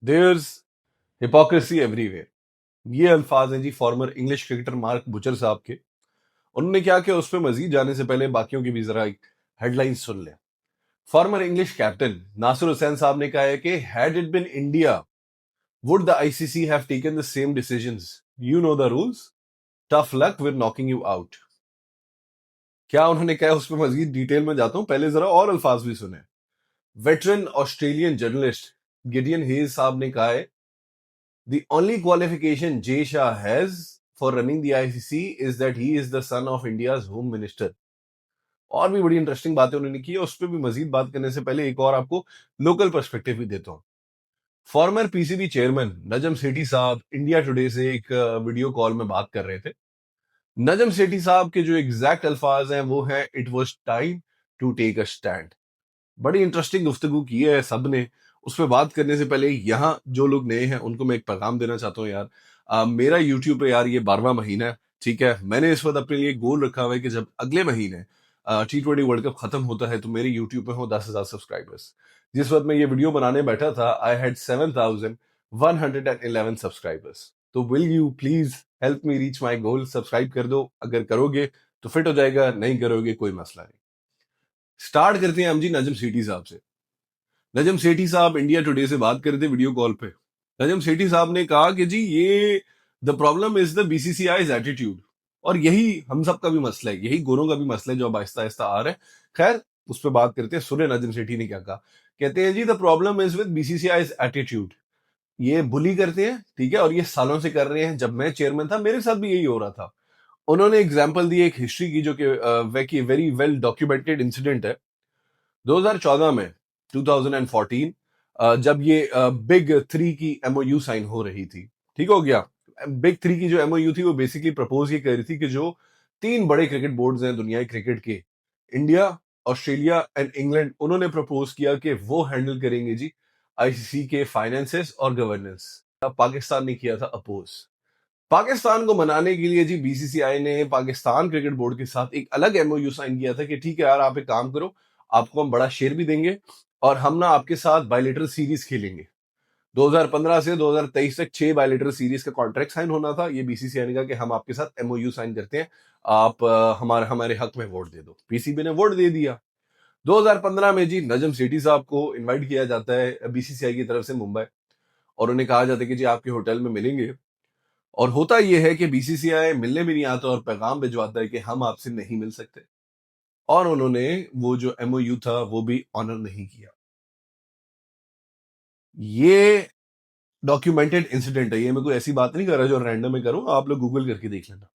Theirs hypocrisy everywhere. ये अल्फाज हैं जी former English cricketer Mark Butcher साहब के। उन्होंने क्या किया, उस पर मजीद जाने से पहले बाकियों की भी जरा एक हेडलाइन सुन लें। Former English captain Nasser Hussain साहब ने कहा है कि had it been India would the ICC have taken the same decisions, you know the rules, tough luck with knocking you out. क्या उन्होंने कहा, उस पर मजीद डिटेल में जाता हूं, पहले जरा और अल्फाज भी सुने। Veteran Australian journalist Gideon hedge साहब ने कहा है, the only qualification Jay Shah has for running the ICC is that he is the son of India's Home Minister। और भी बड़ी इंटरेस्टिंग बातें उन्होंने की है, उस पर भी मजीद बात करने से पहले एक और आपको लोकल पर्सपेक्टिव भी देता हूं। Farmer PCB chairman Najam Sethi साहब इंडिया टुडे से एक वीडियो कॉल में बात कर रहे थे। नजम सेठी साहब के जो एग्जैक्ट अल्फाज हैं वो हैं, it was time to take a stand. बड़ी इंटरेस्टिंग गुफ्तगू की है सबने। उस पर बात करने से पहले यहाँ जो लोग नए हैं उनको मैं एक पैगाम देना चाहता हूँ यार। मेरा यूट्यूब पे यार ये 12वां महीना है, ठीक है। मैंने इस वक्त अपने लिए गोल रखा हुआ है कि जब अगले महीने T20 वर्ल्ड कप खत्म होता है तो मेरे यूट्यूब पे हो 10,000 सब्सक्राइबर्स। जिस वक्त मैं ये वीडियो बनाने बैठा था आई हैड 7,111 सब्सक्राइबर्स। तो will you please help me reach my goal, subscribe कर दो। अगर करोगे तो फिट हो जाएगा, नहीं करोगे कोई मसला नहीं। स्टार्ट करते हैं हम जी नजम सेठी साहब से। नजम सेठी साहब इंडिया टुडे से बात कर रहे थे वीडियो कॉल पे। नजम सेठी साहब ने कहा कि जी ये the problem is the BCCI's attitude. और यही हम सब का भी मसला है, यही गोरों का भी मसला है जो अब आहिस्ता आहिस्ता आ रहा है। खैर उस पर बात करते हैं, सुने नजम सेठी ने क्या कहा। कहते हैं जी the problem is with BCCI's attitude. ये बुली करते हैं, ठीक है, और ये सालों से कर रहे हैं। जब मैं चेयरमैन था मेरे साथ भी यही हो रहा था। उन्होंने एग्जाम्पल दी एक हिस्ट्री की जो कि वेरी वेल डॉक्यूमेंटेड इंसिडेंट है। 2014 में 2014 जब ये बिग थ्री की एमओयू साइन हो रही थी, ठीक हो गया। बिग थ्री की जो एमओयू थी वो बेसिकली प्रपोज ये कर रही थी कि जो तीन बड़े क्रिकेट बोर्ड्स हैं दुनिया क्रिकेट के, इंडिया, ऑस्ट्रेलिया एंड इंग्लैंड, उन्होंने प्रपोज किया कि वो हैंडल करेंगे जी आईसीसी के फाइनेंसेस और गवर्नेंस। पाकिस्तान ने किया था अपोज। पाकिस्तान को मनाने के लिए जी बीसीसीआई ने पाकिस्तान क्रिकेट बोर्ड के साथ एक अलग एमओयू साइन किया था कि ठीक है यार आप एक काम करो, आपको हम बड़ा शेयर भी देंगे और हम ना आपके साथ बायलेटरल सीरीज खेलेंगे। 2015 से 2023 तक 6 बायलेटरल सीरीज का कॉन्ट्रैक्ट साइन होना था। ये बीसीसीआई ने कहा कि हम आपके साथ एमओयू साइन करते हैं, आप हमारे हमारे हक में वोट दे दो। पीसीबी ने वोट दे दिया। 2015 में जी नजम सेठी साहब को इनवाइट किया जाता है बीसीसीआई की तरफ से मुंबई, और उन्हें कहा जाता है कि जी आपके होटल में मिलेंगे। और होता यह है कि बीसीसीआई मिलने भी नहीं आता और पैगाम भिजवाता है कि हम आपसे नहीं मिल सकते। और उन्होंने वो जो एमओयू था वो भी ऑनर नहीं किया। ये डॉक्यूमेंटेड इंसिडेंट है, ये मैं कोई ऐसी बात नहीं कर रहा जो रैंडम में करूं, आप लोग गूगल करके देख लेना।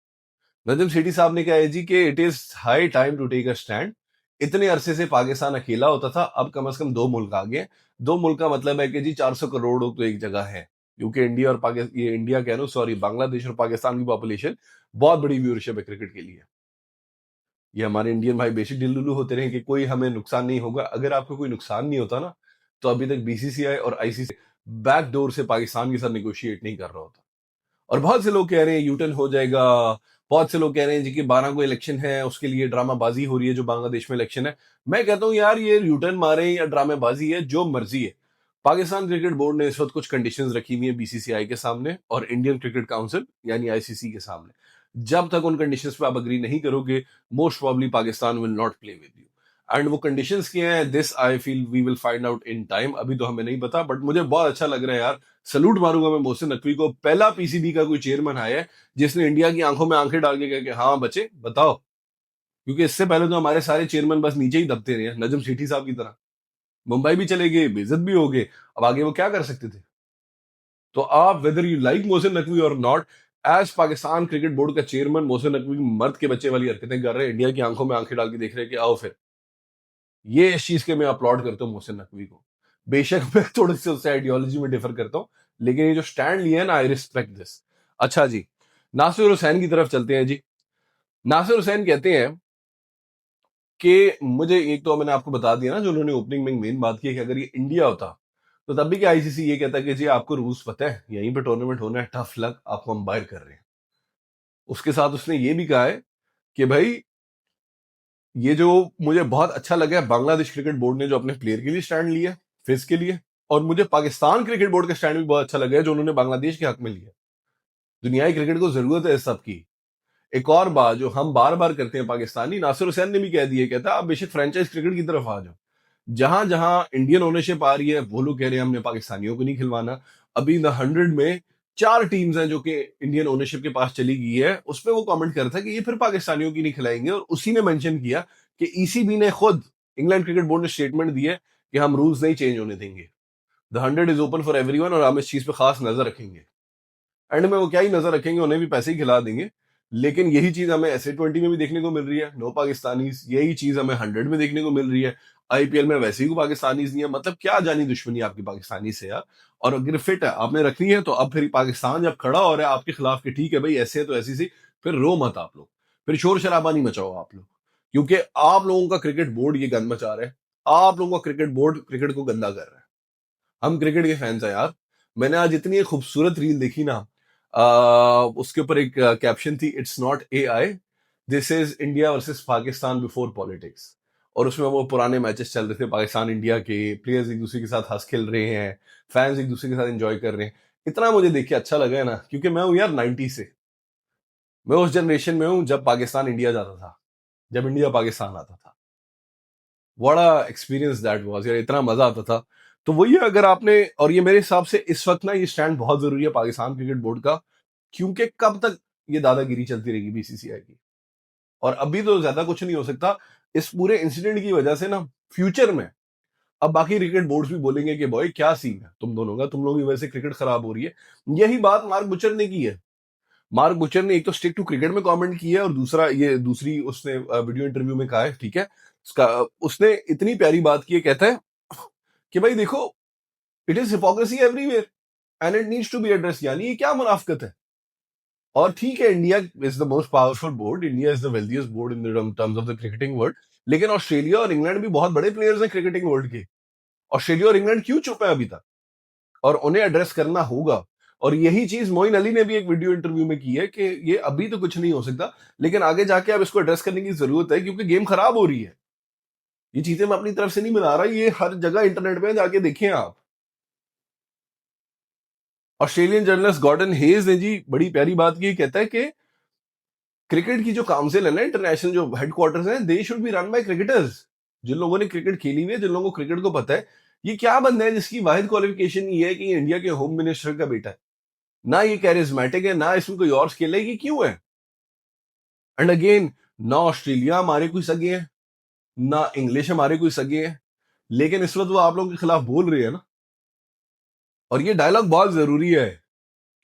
नजम सेठी साहब ने कहा है जी कि it is high time to take a stand. इतने अरसे से पाकिस्तान अकेला होता था, अब कम से कम दो मुल्क आ गए। दो मुल्क का मतलब है कि जी 400 करोड़ लोग तो एक जगह है, क्योंकि इंडिया और पाकिस्तान, ये इंडिया कह रहा हूं सॉरी, बांग्लादेश और पाकिस्तान की पॉपुलेशन बहुत बड़ी व्यूअरशिप है क्रिकेट के लिए। ये हमारे इंडियन भाई बेसिक डिल्लू होते रहे कि कोई हमें नुकसान नहीं होगा। अगर आपको कोई नुकसान नहीं होता ना तो अभी तक बीसीसीआई और आईसीसी बैक डोर से पाकिस्तान के साथ निगोशिएट नहीं कर रहा होता। और बहुत से लोग कह रहे हैं यूटर्न हो जाएगा। बहुत से लोग कह रहे हैं जी कि 12 को इलेक्शन है, उसके लिए ड्रामाबाजी हो रही है जो बांग्लादेश में इलेक्शन है। मैं कहता हूं यार ये यूटर्न मारे या ड्रामेबाजी है, जो मर्जी है। पाकिस्तान क्रिकेट बोर्ड ने इस वक्त कुछ कंडीशंस रखी हुई है बीसीसीआई के सामने और इंडियन क्रिकेट काउंसिल यानी आईसीसी के सामने। जब तक उन कंडीशंस पे आप अग्री नहीं करोगे, most probably Pakistan will not play with you. And वो कंडीशंस क्या हैं, this I feel we will find out in time. अभी तो हमें नहीं पता, बट मुझे बहुत अच्छा लग रहा है यार। सलूट मारूंगा मैं मोहसिन नकवी को, पहला पीसीबी का कोई चेयरमैन आया है जिसने इंडिया की आंखों में आंखें डाल के कहा कि हाँ बच्चे बताओ। क्योंकि इससे पहले तो हमारे सारे चेयरमैन बस नीचे ही दबते रहे हैं, नजम सेठी साहब की तरह। मुंबई भी चले गए, बेइज्जत भी हो गए, अब आगे वो क्या कर सकते थे। तो आप whether you like Mohsin Naqvi और not, as Pakistan cricket board का चेयरमैन मोहसिन नकवी मर्द के बच्चे वाली हरकतें कर रहे हैं, इंडिया की आंखों में आंखें डाल के देख रहे हैं कि आओ फिर। ये इस चीज के मैं अपलॉड करता हूँ मोहसिन नकवी को। बेशक मैं थोड़ी सी उससे आइडियोलॉजी में डिफर करता हूँ, लेकिन ये जो स्टैंड लिया है ना, आई रिस्पेक्ट दिस। अच्छा जी, नासिर हुसैन की तरफ चलते हैं जी। नासिर हुसैन कहते हैं कि मुझे एक तो मैंने आपको बता दिया ना, जो उन्होंने ओपनिंग में मेन बात की है कि अगर ये इंडिया होता तो तब भी क्या आईसीसी ये कहता कि जी आपको रूल्स पता है, यहीं पे टूर्नामेंट होना है, टफ लक, आपको अंपायर कर रहे हैं। उसके साथ उसने ये भी कहा है कि भाई ये जो मुझे बहुत अच्छा लगा है बांग्लादेश क्रिकेट बोर्ड ने जो अपने प्लेयर के लिए स्टैंड लिया, फिज के लिए, और मुझे पाकिस्तान क्रिकेट बोर्ड का स्टैंड भी बहुत अच्छा लगा है जो उन्होंने बांग्लादेश के हक में लिया। दुनियाई क्रिकेट को जरूरत है इस सब की। एक और बात जो हम बार बार करते हैं, पाकिस्तानी नासिर हुसैन ने भी कह दिया, कहता आप बेशक फ्रेंचाइज क्रिकेट की तरफ आ जाओ, जहां जहां इंडियन ओनरशिप आ रही है वो लोग कह रहे हैं हमने पाकिस्तानियों को नहीं खिलवाना। अभी द 100 में 4 टीम्स हैं जो कि इंडियन ओनरशिप के पास चली गई है, उस पर वो कमेंट करता है कि ये फिर पाकिस्तानियों की नहीं खिलाएंगे। और उसी ने मेंशन किया कि ईसीबी ने खुद, इंग्लैंड क्रिकेट बोर्ड ने स्टेटमेंट दी है कि हम रूल्स नहीं चेंज होने देंगे, the 100 is open for everyone, और हम इस चीज पे खास नजर रखेंगे। एंड में वो क्या ही नजर रखेंगे, उन्हें भी पैसे ही खिला देंगे। लेकिन यही चीज हमें SA20 में भी देखने को मिल रही है, नो पाकिस्तानीज। यही चीज हमें 100 में देखने को मिल रही है। आईपीएल में वैसे ही कोई पाकिस्तानीज नहीं है। मतलब क्या जानी दुश्मनी आपकी पाकिस्तानी से यार। और अगर फिट है आपने रखनी है, तो अब फिर पाकिस्तान जब खड़ा हो रहा है आपके खिलाफ कि ठीक है भाई ऐसे है तो ऐसी सी, फिर रो मत आप लोग, फिर शोर शराबा नहीं मचाओ आप लोग, क्योंकि आप लोगों का क्रिकेट बोर्ड ये गंद मचा रहा है। आप लोगों का क्रिकेट बोर्ड क्रिकेट को गंदा कर रहा है। हम क्रिकेट के फैंस हैं यार। मैंने आज इतनी एक खूबसूरत रील देखी ना, उसके ऊपर एक कैप्शन थी, it's not AI, this is India versus Pakistan before politics. और उसमें वो पुराने मैचेस चल रहे थे पाकिस्तान इंडिया के, प्लेयर्स एक दूसरे के साथ हंस खेल रहे हैं, फैंस एक दूसरे के साथ एंजॉय कर रहे हैं। इतना मुझे देख के अच्छा लगा है ना, क्योंकि मैं हूं यार 90 से, मैं उस जनरेशन में हूं जब पाकिस्तान इंडिया जाता था, जब इंडिया पाकिस्तान आता था। बड़ा एक्सपीरियंस दैट वाज यार, इतना मजा आता था। तो वही है, अगर आपने, और ये मेरे हिसाब से इस वक्त ना ये स्टैंड बहुत जरूरी है पाकिस्तान क्रिकेट बोर्ड का, क्योंकि कब तक ये दादागिरी चलती रहेगी बीसीसीआई की। और अभी तो ज्यादा कुछ नहीं हो सकता। इस पूरे इंसिडेंट की वजह से ना, फ्यूचर में अब बाकी क्रिकेट बोर्ड्स भी बोलेंगे कि भाई क्या सीन है तुम दोनों का, तुम लोगों की वजह से क्रिकेट खराब हो रही है। यही बात मार्क बुचर ने की है। मार्क बुचर ने एक तो स्टिक टू क्रिकेट में कमेंट किया है, और दूसरा ये दूसरी उसने वीडियो इंटरव्यू में कहा है, ठीक है। उसका उसने इतनी प्यारी बात की है, कहता है कि भाई देखो, it is hypocrisy everywhere and it needs to be address. यानी ये क्या मुनाफकत है। और ठीक है, India is the most powerful board, India is the wealthiest board in terms of the cricketing world. लेकिन ऑस्ट्रेलिया और इंग्लैंड भी बहुत बड़े प्लेयर्स हैं क्रिकेटिंग वर्ल्ड के। ऑस्ट्रेलिया और इंग्लैंड क्यों चुप है अभी तक, और उन्हें एड्रेस करना होगा। और यही चीज मोइन अली ने भी एक वीडियो इंटरव्यू में की है कि ये अभी तो कुछ नहीं हो सकता, लेकिन आगे जाके अब इसको एड्रेस करने की जरूरत है, क्योंकि गेम खराब हो रही है। ये चीजें मैं अपनी तरफ से नहीं बना रहा, ये हर जगह इंटरनेट पे जाके देखें आप। ऑस्ट्रेलियन जर्नलिस्ट गॉर्डन हेज ने जी बड़ी प्यारी बात की, कहता है कि क्रिकेट की जो काउंसिल है ना, इंटरनेशनल जो हेडक्वार्टर्स हैं, they should be run by cricketers. जिन लोगों ने क्रिकेट खेली हुई है, जिन लोगों को क्रिकेट को पता है। ये क्या बंदा है जिसकी वाहिद क्वालिफिकेशन ये है कि ये इंडिया के होम मिनिस्टर का बेटा है। ना ये कैरिज्मेटिक है, ना इसमें कोई और स्किल है, ये क्यों है। एंड अगेन, ना ऑस्ट्रेलिया हमारे कोई सगे हैं, ना इंग्लिश हमारे कोई सगे हैं, लेकिन इस वक्त वो आप लोगों के खिलाफ बोल रहे हैं ना। और ये डायलॉग बहुत जरूरी है,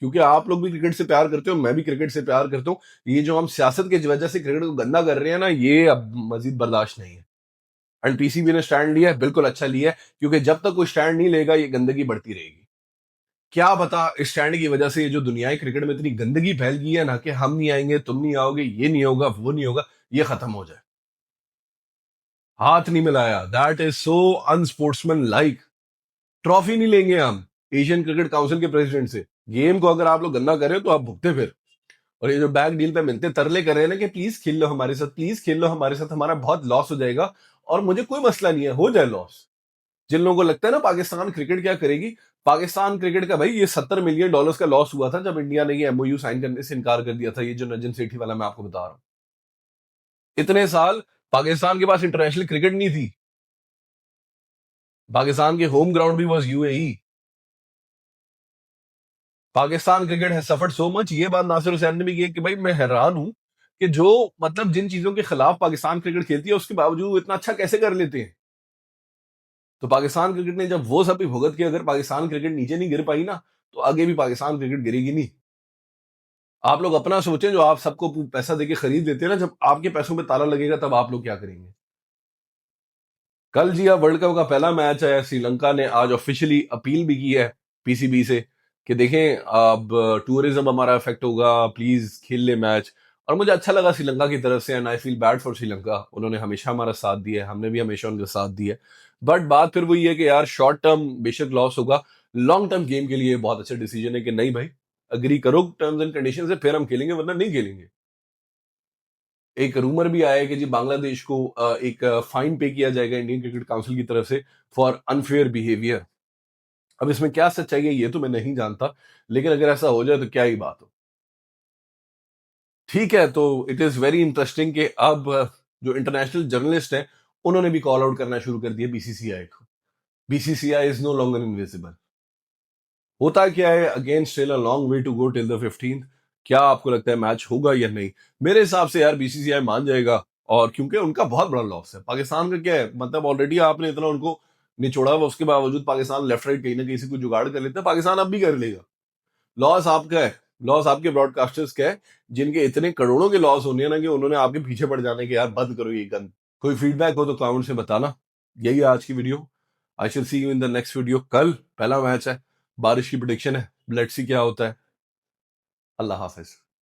क्योंकि आप लोग भी क्रिकेट से प्यार करते हो, मैं भी क्रिकेट से प्यार करता हूँ। ये जो हम सियासत की वजह से क्रिकेट को गंदा कर रहे हैं ना, ये अब मजीद बर्दाश्त नहीं है। एंड पीसीबी ने स्टैंड लिया है, बिल्कुल अच्छा लिया है, क्योंकि जब तक कोई स्टैंड नहीं लेगा ये गंदगी बढ़ती रहेगी। क्या पता इस स्टैंड की वजह से ये जो दुनियाई क्रिकेट में इतनी गंदगी फैल गई है ना, कि हम नहीं आएंगे, तुम नहीं आओगे, ये नहीं होगा, वो नहीं होगा, ये खत्म हो जाए। हाथ नहीं मिलाया, that is so unsportsman like. Trophy नहीं लेंगे हम एशियन क्रिकेट काउंसिल के प्रेसिडेंट से। गेम को अगर आप लोग गंदा करें तो आप भुगते फिर। और ये जो बैक डील पे मिलते तरले कर रहे हैं ना कि प्लीज खेल लो हमारे साथ, प्लीज खेल लो हमारे साथ, हमारा बहुत लॉस हो जाएगा। और मुझे कोई मसला नहीं है, हो जाए लॉस। जिन लोगों को लगता है ना पाकिस्तान क्रिकेट क्या करेगी, पाकिस्तान क्रिकेट का भाई ये $70 मिलियन का लॉस हुआ था जब इंडिया ने ये MOU साइन करने से इनकार कर दिया था, ये जो नजम सेठी वाला मैं आपको बता रहा हूँ। इतने साल पाकिस्तान के पास इंटरनेशनल क्रिकेट नहीं थी। पाकिस्तान के होम ग्राउंड भी वॉज UAE। पाकिस्तान क्रिकेट है सफर्ड सो मच, ये बात नासिर हुसैन ने भी की है कि भाई मैं हैरान हूं कि जो, मतलब जिन चीजों के खिलाफ पाकिस्तान क्रिकेट खेलती है उसके बावजूद वो इतना अच्छा कैसे कर लेते हैं। तो पाकिस्तान क्रिकेट ने जब वो सब भी भुगत के, अगर पाकिस्तान क्रिकेट नीचे नहीं गिर पाई ना, तो आगे भी पाकिस्तान क्रिकेट गिरेगी नहीं। आप लोग अपना सोचें, जो आप सबको पैसा देके खरीद लेते हैं ना, जब आपके पैसों पे ताला लगेगा तब आप लोग क्या करेंगे। कल जी वर्ल्ड कप का पहला मैच है, श्रीलंका ने आज ऑफिशियली अपील भी की है पीसीबी से कि देखें अब टूरिज्म हमारा इफेक्ट होगा, प्लीज खेल ले मैच। और मुझे अच्छा लगा श्रीलंका की तरफ से, and I feel bad for Sri Lanka, उन्होंने हमेशा हमारा साथ दिया है, हमने भी हमेशा उनका साथ दिया है। बट बात फिर वही है कि यार शॉर्ट टर्म बेशक लॉस होगा, लॉन्ग टर्म गेम के लिए बहुत अच्छा डिसीजन है कि नहीं भाई, अग्री करो टर्म्स एंड कंडीशन से, फिर हम खेलेंगे, वरना नहीं खेलेंगे। एक रूमर भी आया है कि जी बांग्लादेश को एक फाइन पे किया जाएगा इंडियन क्रिकेट काउंसिल की तरफ से फॉर अनफेयर बिहेवियर। अब इसमें क्या सच्चाई है ये तो मैं नहीं जानता, लेकिन अगर ऐसा हो जाए तो क्या ही बात हो। ठीक है, तो इट इज वेरी इंटरेस्टिंग कि अब जो इंटरनेशनल जर्नलिस्ट हैं उन्होंने भी कॉल आउट करना शुरू कर दिया बीसीसीआई को। BCCI is no longer invisible. होता क्या है, again still a long way to go till the 15th। क्या आपको लगता है मैच होगा या नहीं? मेरे हिसाब से यार बीसीसीआई मान जाएगा, और क्योंकि उनका बहुत बड़ा लॉस है। पाकिस्तान का क्या है, मतलब ऑलरेडी आपने इतना उनको निचोड़ा हुआ, उसके बावजूद पाकिस्तान लेफ्ट राइट कहीं ना कहीं से कुछ जुगाड़ कर लेता है, पाकिस्तान अब भी कर लेगा। लॉस आपका है, लॉस आपके ब्रॉडकास्टर्स का है, जिनके इतने करोड़ों के लॉस होने हैं ना कि उन्होंने आपके पीछे पड़ जाने के, यार बंद करो ये गंद। कोई फीडबैक हो तो कमेंट से बताना। यही है आज की video. I shall see you in the next video. कल पहला मैच है, बारिश की प्रिडिक्शन है, लेट्स सी क्या होता है। अल्लाह हाफिज।